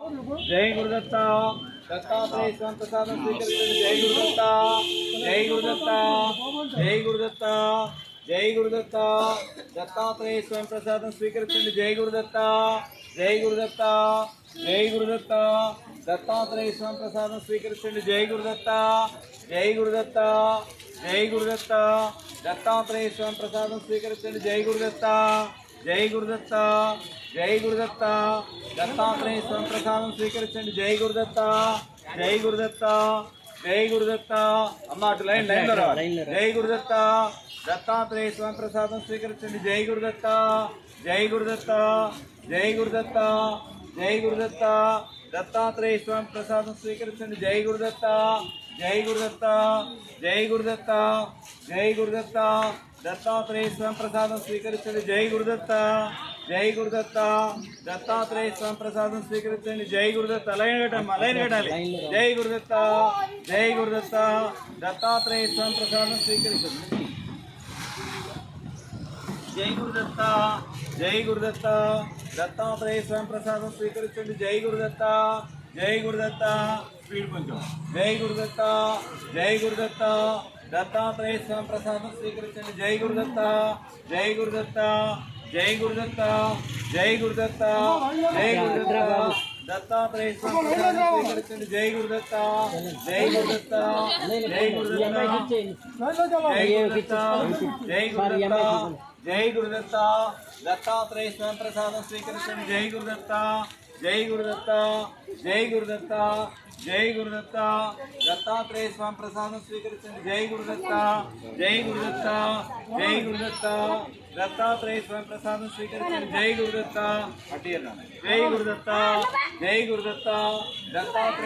जय गुरुदत्ता दत्तात्रेय स्वामी प्रसाद स्वीकरिंचंడి जय गुरुदत्ता जय गुरुदत्ता जय गुरुदत्ता जय गुरुदत्ता दत्तात्रेय स्वामी प्रसाद स्वीकरिंचंడి जय गुरुदत्ता जय गुरुदत्ता जय गुरुदत्ता दत्तात्रेय स्वामी प्रसाद स्वीकरिंचंడి जय गुरुदत्ता जय गुरुदत्ता जय गुरुदत्ता दत्तात्रेय स्वामी प्रसाद स्वीकरिंचंడి जय गुरुदत्ता जय गुरुदत्ता जय गुरुदत्ता दत्तात्रेय स्वामी प्रसाद स्वीकरिंचंడి जय गुरुदत्ता जय गुरुदत्ता जय गुरुदत्ता अम्मा अటు లైన్ లైన్లో రా जय गुरुदत्ता दत्तात्रेय स्वामी प्रसाद स्वीकरिंचंడి जय गुरुदत्ता जय गुरुदत्ता जय गुरुदत्ता जय गुरुदत्ता दत्तात्रेय स्वामी प्रसाद स्वीकरिंचंడి जय गुरुदत्ता जय गुरुदत्ता जय गुरुदत्ता जय गुरुदत्ता दत्तात्रेय स्वामी प्रसाद स्वीकरिंचंడి जय गुरुदत्ता जय गुरुदत्ता दत्तात्रेय स्वामी प्रसाद स्वीकरिंचंడి जय गुरुदत्ता लैन कटाली जय गुरुदत्ता जय गुरुदत्ता दत्तात्रेय स्वामी प्रसाद स्वीकरिंचंడి जय गुरुदत्ता जय गुरुदत्ता दत्तात्रेय स्वामी प्रसाद स्वीकरिंचंడి जय गुरुदत्ता जय गुरुदत्ता स्पीड पंचो जय गुरुदत्ता जय गुरुदत्ता दत्तात्रेय स्वामी प्रसाद स्वीकरिंचंడి जय गुरुदत्ता जय गुरुदत्ता जय गुरुदत्ता जय गुरुदत्ता जय गुरुदत्ता दत्तात्रेय स्वामी प्रसाद स्वीकरिंचंడి जय गुरुदत्ता जय गुरुदत्ता जय गुरुदत्ता जय गुरुदत्ता जय गुरुदत्ता जय गुरुदत्ता दत्तात्रेय स्वामी प्रसाद स्वीकरिंचंడి जय गुरुदत्ता जय गुरुदत्ता जय गुरुदत्ता जय गुरुदत्ता दत्तात्रेय स्वामी प्रसाद स्वीकरिंचंడి जय गुरुदत्ता जय गुरुदत्ता जय गुरुदत्ता दत्तात्रेय स्वामी प्रसाद स्वीकरिंचंడి जय गुरुदत्ता जय गुरुदत्ता जय गुरुदत्ता दत्तात्रेय